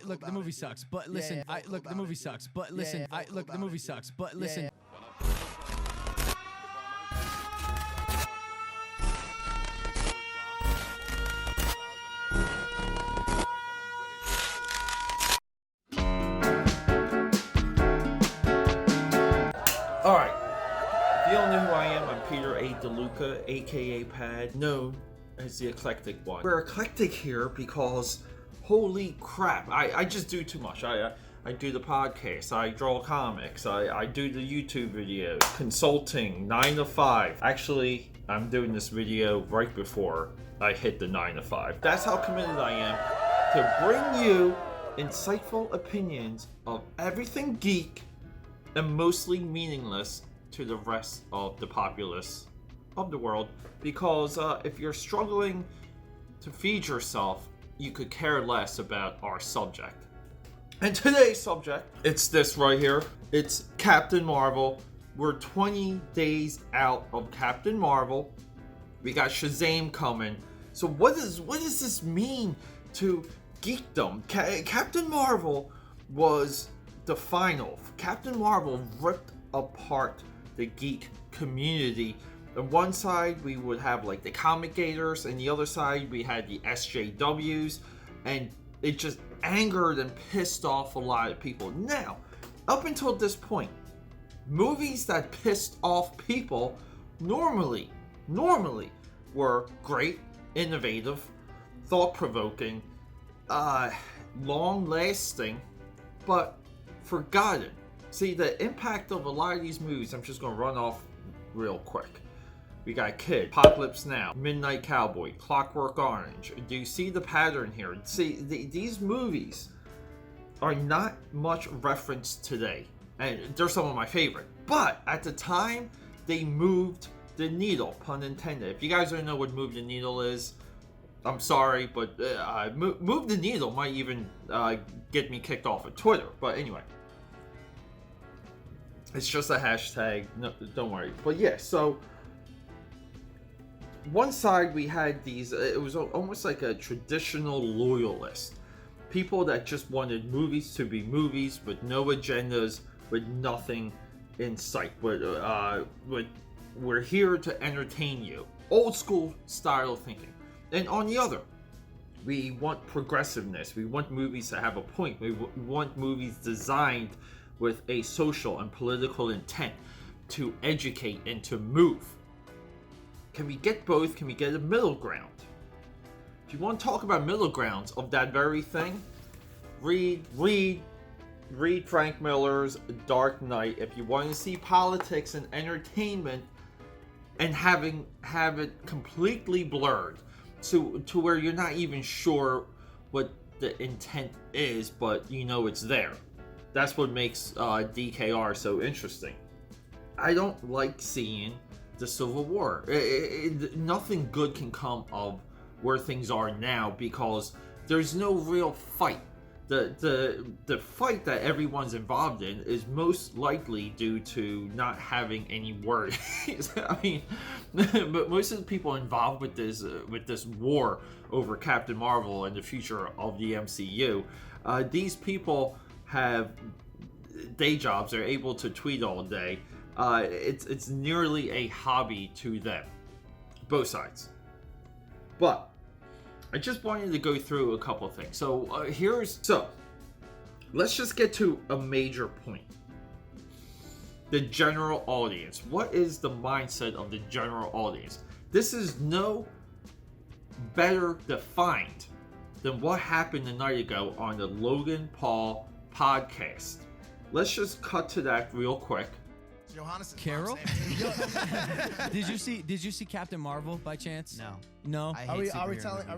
look, the movie sucks, but listen, look, the movie sucks, but listen, look, the movie sucks, but listen. Alright, if you don't know who I am, I'm Peter A. DeLuca, aka AKAPAD, known as the Eclectic One. We're eclectic here because, holy crap, I just do too much. I do the podcast, I draw comics, I do the YouTube videos, consulting, 9 to 5. Actually, I'm doing this video right before I hit the 9 to 5. That's how committed I am to bring you insightful opinions of everything geek and mostly meaningless to the rest of the populace of the world, because if you're struggling to feed yourself, you could care less about our subject. And today's subject, it's this right here. It's Captain Marvel. We're 20 days out of Captain Marvel. We got Shazam coming. So what does this mean to geekdom? Captain Marvel was the final. Captain Marvel ripped apart the geek community. On one side we would have like the comic gators, and the other side we had the SJWs, and it just angered and pissed off a lot of people. Now, up until this point, movies that pissed off people normally were great, innovative, thought-provoking, long-lasting, but forgotten. See, the impact of a lot of these movies, I'm just going to run off real quick. We got Kid, Apocalypse Now, Midnight Cowboy, Clockwork Orange. Do you see the pattern here? See, these movies are not much referenced today, and they're some of my favorite. But at the time, they moved the needle, pun intended. If you guys don't know what Move the Needle is, I'm sorry, but Move the Needle might even get me kicked off of Twitter. But anyway, it's just a hashtag, no, don't worry. But yeah, so one side we had these, it was almost like a traditional loyalist. People that just wanted movies to be movies with no agendas, with nothing in sight. We're here to entertain you. Old school style of thinking. And on the other, we want progressiveness. We want movies to have a point. We want movies designed with a social and political intent to educate and to move. Can we get both? Can we get a middle ground? If you want to talk about middle grounds of that very thing, read Frank Miller's Dark Knight. If you want to see politics and entertainment and have it completely blurred, to where you're not even sure what the intent is, but you know it's there. That's what makes DKR so interesting. I don't like seeing the Civil War. Nothing good can come of where things are now, because there's no real fight. The fight that everyone's involved in is most likely due to not having any worries. I mean, but most of the people involved with this war over Captain Marvel and the future of the MCU, these people have day jobs. They're able to tweet all day. It's nearly a hobby to them, both sides. But I just wanted to go through a couple of things. So let's just get to a major point. The general audience. What is the mindset of the general audience? This is no better defined than what happened a night ago on the Logan Paul podcast. Let's just cut to that real quick. Carol? Did you see Captain Marvel by chance? No. Are we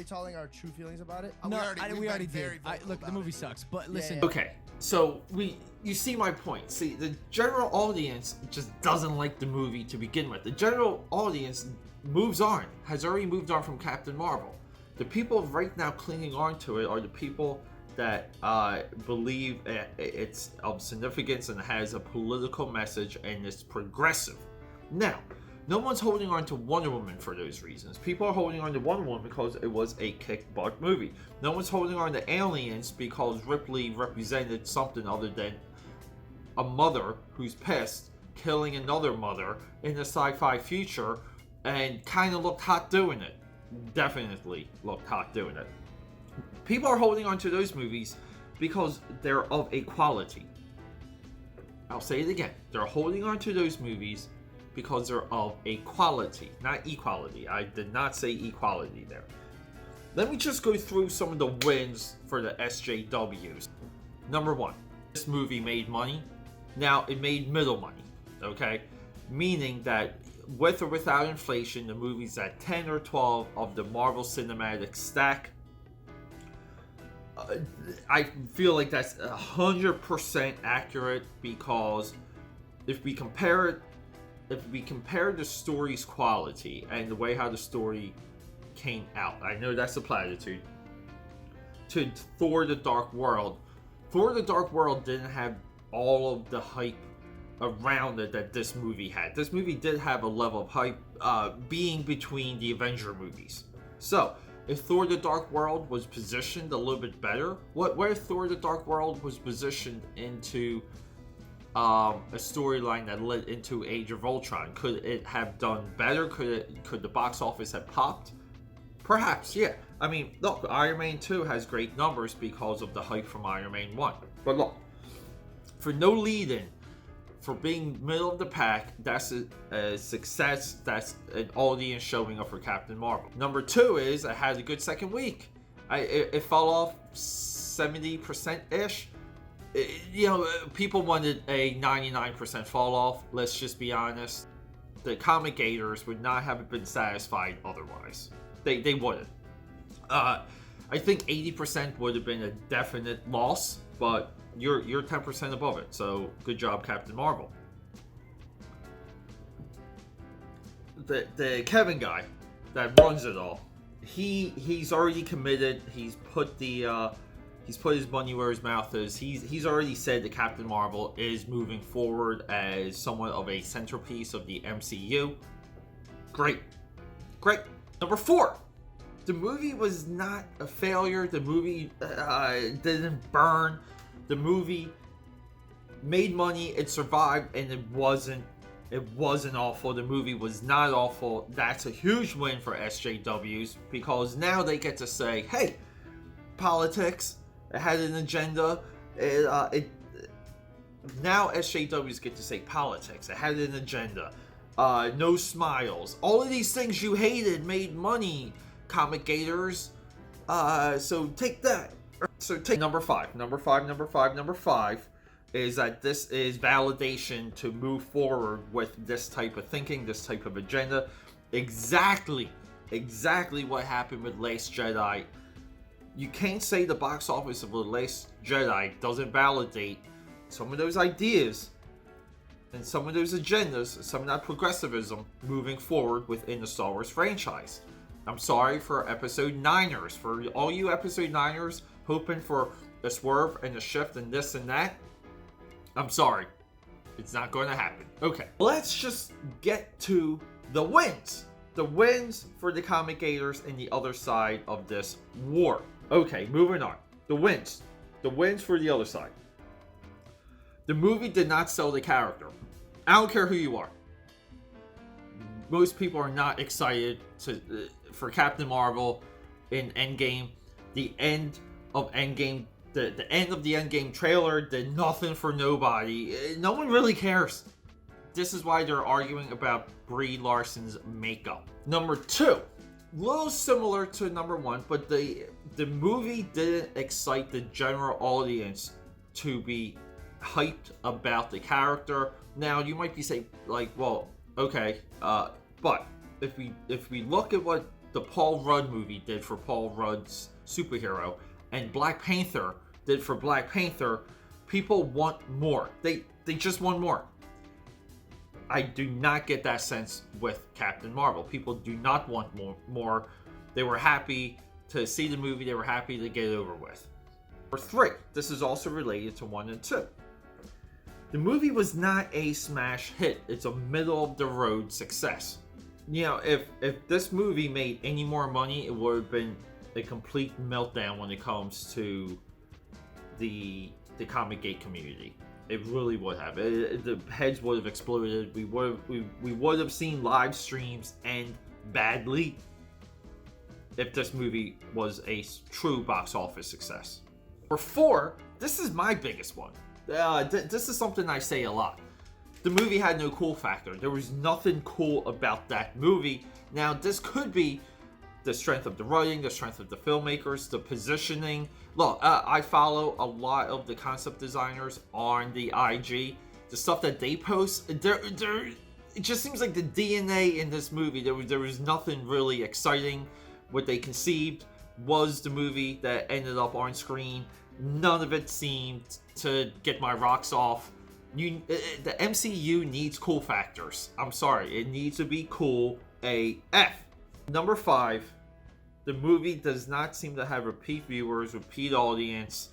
telling our true feelings about it? No, we already did. Look, the movie sucks, but listen. Okay, so you see my point. See, the general audience just doesn't like the movie to begin with. The general audience has already moved on from Captain Marvel. The people right now clinging on to it are the people that believe it's of significance and has a political message and it's progressive. Now, No one's holding on to Wonder Woman for those reasons. People are holding on to Wonder Woman because it was a kick-butt movie. No one's holding on to Aliens because Ripley represented something other than a mother who's pissed, killing another mother in a sci-fi future, and kind of looked hot doing it. Definitely looked hot doing it. People are holding on to those movies because they're of a quality. I'll say it again. They're holding on to those movies because they're of a quality, not equality. I did not say equality there. Let me just go through some of the wins for the SJWs. Number one, this movie made money. Now, it made middle money, okay? Meaning that with or without inflation, the movie's at 10 or 12 of the Marvel Cinematic stack. I feel like that's 100% accurate, because if we compare the story's quality and the way how the story came out, I know that's a platitude, to Thor: The Dark World. Thor: The Dark World didn't have all of the hype around it that this movie had. This movie did have a level of hype being between the Avenger movies. So, if Thor: The Dark World was positioned a little bit better, what if Thor: The Dark World was positioned into a storyline that led into Age of Ultron? Could it have done better? Could the box office have popped? Perhaps, yeah. I mean, look, Iron Man 2 has great numbers because of the hype from Iron Man 1. But look, for no lead-in, for being middle of the pack, that's a success. That's an audience showing up for Captain Marvel. Number two is it had a good second week. It fell off 70%-ish. People wanted a 99% fall off. Let's just be honest. The comic gators would not have been satisfied otherwise. They wouldn't. I think 80% would have been a definite loss, but you're 10% above it. So good job, Captain Marvel. The Kevin guy that runs it all, he's already committed. He's put his money where his mouth is. He's already said that Captain Marvel is moving forward as somewhat of a centerpiece of the MCU. Great. Number 4, the movie was not a failure. The movie didn't burn. The movie made money. It survived, and it wasn't awful. The movie was not awful. That's a huge win for SJWs, because now they get to say, hey, politics, it had an agenda. Now SJWs get to say politics. It had an agenda. No smiles. All of these things you hated made money, comic gators. So take that. So take number 5. Number 5 is that this is validation to move forward with this type of thinking, this type of agenda. Exactly what happened with Last Jedi. You can't say the box office of The Last Jedi doesn't validate some of those ideas and some of those agendas, some of that progressivism moving forward within the Star Wars franchise. I'm sorry for episode 9ers, for all you episode 9ers hoping for a swerve and a shift and this and that. I'm sorry. It's not going to happen. Okay, let's just get to the wins. The wins for the comic gators and the other side of this war. Okay, moving on. The wins. The wins for the other side. The movie did not sell the character. I don't care who you are. Most people are not excited for Captain Marvel in Endgame. The end of Endgame, the end of the Endgame trailer did nothing for nobody. No one really cares. This is why they're arguing about Brie Larson's makeup. Number 2, a little similar to number 1, but the movie didn't excite the general audience to be hyped about the character. Now you might be saying, like, well, okay, but if we look at what the Paul Rudd movie did for Paul Rudd's superhero, and Black Panther did for Black Panther, people want more. They just want more. I do not get that sense with Captain Marvel. People do not want more. They were happy to see the movie. They were happy to get it over with. Number 3. This is also related to 1 and 2. The movie was not a smash hit. It's a middle of the road success. You know, if this movie made any more money, it would have been a complete meltdown when it comes to the comic gate community. It really would have. The heads would have exploded. We would have seen live streams end badly if this movie was a true box office success. For 4, this is my biggest one. This is something I say a lot. The movie had no cool factor. There was nothing cool about that movie. Now, this could be the strength of the writing, the strength of the filmmakers, the positioning. Look, I follow a lot of the concept designers on the IG. The stuff that they post, it just seems like the DNA in this movie. There was nothing really exciting. What they conceived was the movie that ended up on screen. None of it seemed to get my rocks off. The MCU needs cool factors. I'm sorry, it needs to be cool AF. Number 5, the movie does not seem to have repeat viewers, repeat audience.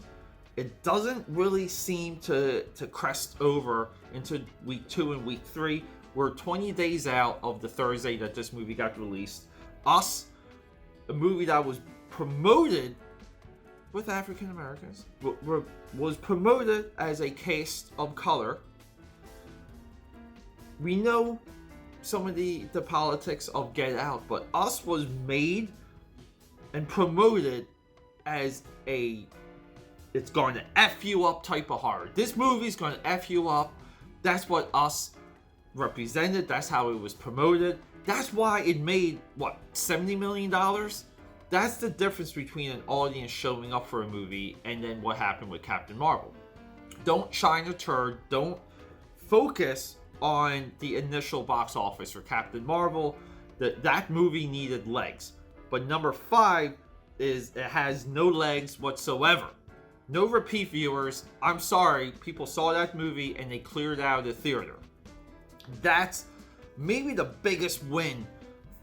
It doesn't really seem to crest over into week 2 and week 3. We're 20 days out of the Thursday that this movie got released. Us, a movie that was promoted with African Americans, was promoted as a cast of color. We know some of the politics of Get Out, but Us was made and promoted as it's going to F you up type of horror. This movie's going to F you up. That's what Us represented. That's how it was promoted. That's why it made, $70 million? That's the difference between an audience showing up for a movie and then what happened with Captain Marvel. Don't shine a turd. Don't focus on the initial box office for Captain Marvel. That movie needed legs. But number 5 it has no legs whatsoever. No repeat viewers. I'm sorry, people saw that movie and they cleared out of the theater. That's maybe the biggest win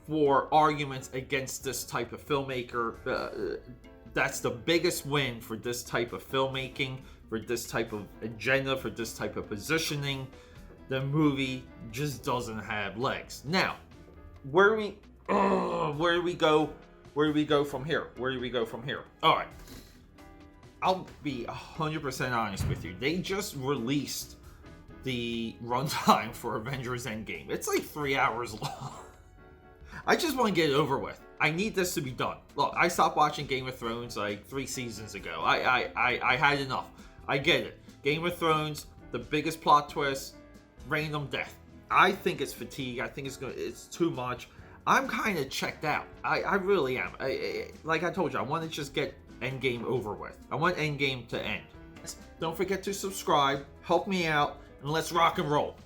for arguments against this type of filmmaker. That's the biggest win for this type of filmmaking, for this type of agenda, for this type of positioning. The movie just doesn't have legs. Now, where do we go? Where do we go from here? Where do we go from here? All right. I'll be 100% honest with you. They just released the runtime for Avengers Endgame. It's like 3 hours long. I just want to get it over with. I need this to be done. Look, I stopped watching Game of Thrones like 3 seasons ago. I had enough. I get it. Game of Thrones, the biggest plot twist, random death. I think it's fatigue. I think it's too much. I'm kind of checked out. I really am. Like I told you, I want to just get Endgame over with. I want Endgame to end. Don't forget to subscribe, help me out, and let's rock and roll.